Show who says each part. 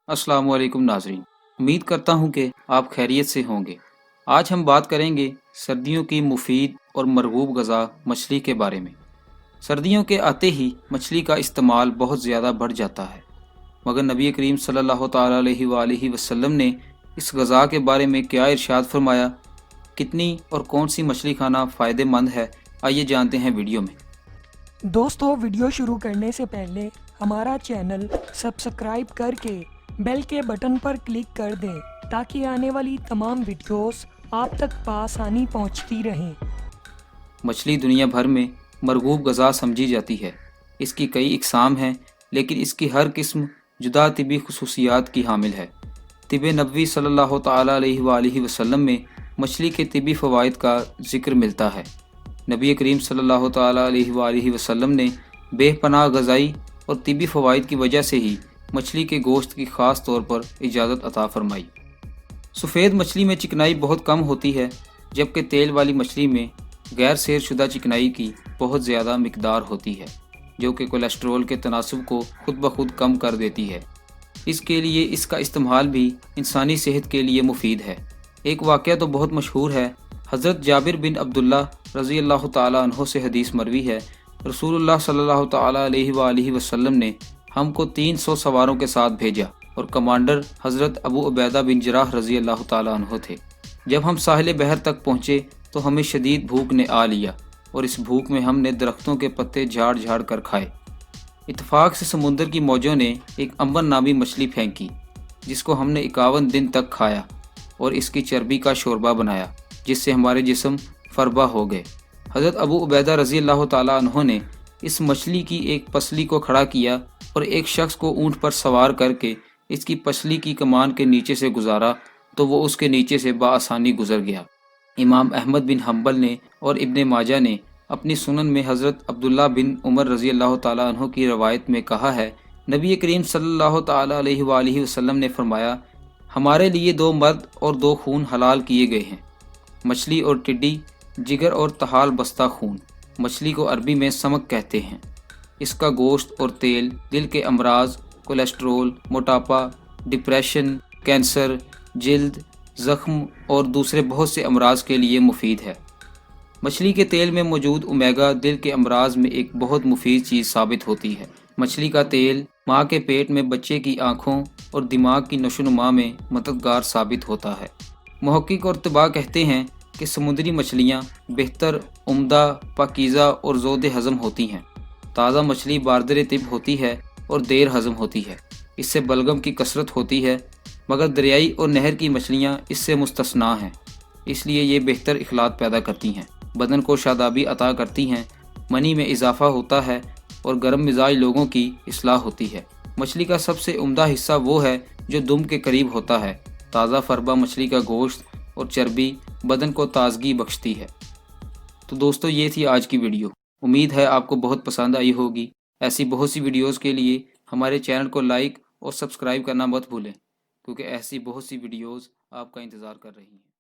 Speaker 1: अस्सलाम वालेकुम नाजरीन। उम्मीद करता हूँ कि आप खैरियत से होंगे। आज हम बात करेंगे सर्दियों की मुफीद और मरगूब ग़ज़ा मछली के बारे में। सर्दियों के आते ही मछली का इस्तेमाल बहुत ज़्यादा बढ़ जाता है, मगर नबी करीम सल्लल्लाहु ताला अलैहि वसल्लम ने इस ग़ज़ा के बारे में क्या इरशाद फरमाया, कितनी और कौन सी मछली खाना फ़ायदेमंद है, आइए जानते हैं वीडियो में।
Speaker 2: दोस्तों, वीडियो शुरू करने से पहले हमारा चैनल सब्सक्राइब करके बेल के बटन पर क्लिक कर दें ताकि आने वाली तमाम वीडियोस आप तक आसानी पहुंचती रहें।
Speaker 1: मछली दुनिया भर में मरगूब ग़ज़ा समझी जाती है। इसकी कई इक़साम हैं, लेकिन इसकी हर किस्म जुदा तिबी खुसूसियात की हामिल है। तिब नबवी सल्लल्लाहु ताला अलैहि वसल्लम में मछली के तिबी फ़वाइद का ज़िक्र मिलता है। नबी करीम सल्लल्लाहु ताला अलैहि वसल्लम ने बेपनाह ग़ज़ाई और तिबी फ़वाइद की वजह से ही मछली के गोश्त की ख़ास तौर पर इजाज़त अता फ़रमाई। सफ़ेद मछली में चिकनाई बहुत कम होती है, जबकि तेल वाली मछली में गैर सैर शुदा चिकनाई की बहुत ज़्यादा मिकदार होती है, जो कि कोलेस्ट्रॉल के तनासब को खुद ब खुद कम कर देती है। इसके लिए इसका इस्तेमाल भी इंसानी सेहत के लिए मुफीद है। एक वाक़या तो बहुत मशहूर है। हज़रत जाबिर बिन अब्दुल्ला रज़ी अल्लाह ताला अन्हो से हदीस मरवी है, रसूलुल्लाह सल्लल्लाहु ताला अलैहि वसल्लम ने हमको 300 सवारों के साथ भेजा और कमांडर हज़रत अबू उबैदा बिन जराह रज़ी अल्लाह ताला अन्हो थे। जब हम साहिल बहर तक पहुँचे तो हमें शदीद भूख ने आ लिया और इस भूख में हमने दरख्तों के पत्ते झाड़ झाड़ कर खाए। इत्तेफाक से समुंदर की मौजों ने एक अंबर नामी मछली फेंकी, जिसको हमने 51 दिन तक खाया और इसकी चर्बी का शोरबा बनाया, जिससे हमारे जिस्म फरबा हो गए। हज़रत अबू उबैदा रज़ी अल्लाह ताला अन्हो ने इस मछली की एक पसली को खड़ा किया और एक शख्स को ऊँट पर सवार करके इसकी पसली की कमान के नीचे से गुजारा तो वो उसके नीचे से बआसानी गुजर गया। इमाम अहमद बिन हम्बल ने और इब्ने माजा ने अपनी सुनन में हज़रत अब्दुल्ला बिन उमर रज़ी अल्लाह ताला अन्हो की रवायत में कहा है, नबी करीम सल्लल्लाहु ताला अलैहि वसल्लम ने फरमाया, हमारे लिए 2 मर्द और 2 खून हलाल किए गए हैं, मछली और टिड्डी, जिगर और तहाल बस्ता खून। मछली को अरबी में समक कहते हैं। इसका गोश्त और तेल दिल के अमराज, कोलेस्ट्रोल, मोटापा, डिप्रेशन, कैंसर, जिल्द, ज़ख्म और दूसरे बहुत से अमराज के लिए मुफीद है। मछली के तेल में मौजूद ओमेगा दिल के अमराज में एक बहुत मुफीद चीज़ साबित होती है। मछली का तेल माँ के पेट में बच्चे की आँखों और दिमाग की नशोनुमा में मददगार साबित होता है। मुहक्किक और तबा कहते हैं कि समुद्री मछलियाँ बेहतर, उम्दा, पाकीज़ा और ज़ोद हज़म होती हैं। ताज़ा मछली बारदर तिब होती है और देर हज़म होती है, इससे बलगम की कसरत होती है, मगर दरियाई और नहर की मछलियाँ इससे मुस्तस्ना हैं, इसलिए ये बेहतर इखलात पैदा करती हैं, बदन को शादाबी अता करती हैं, मनी में इजाफ़ा होता है और गर्म मिजाज लोगों की इस्लाह होती है। मछली का सबसे उम्दा हिस्सा वो है जो दुम के करीब होता है। ताज़ा फरबा मछली का गोश्त और चर्बी बदन को ताजगी बख्शती है। तो दोस्तों, ये थी आज की वीडियो। उम्मीद है आपको बहुत पसंद आई होगी। ऐसी बहुत सी वीडियोस के लिए हमारे चैनल को लाइक और सब्सक्राइब करना मत भूलें, क्योंकि ऐसी बहुत सी वीडियोस आपका इंतज़ार कर रही हैं।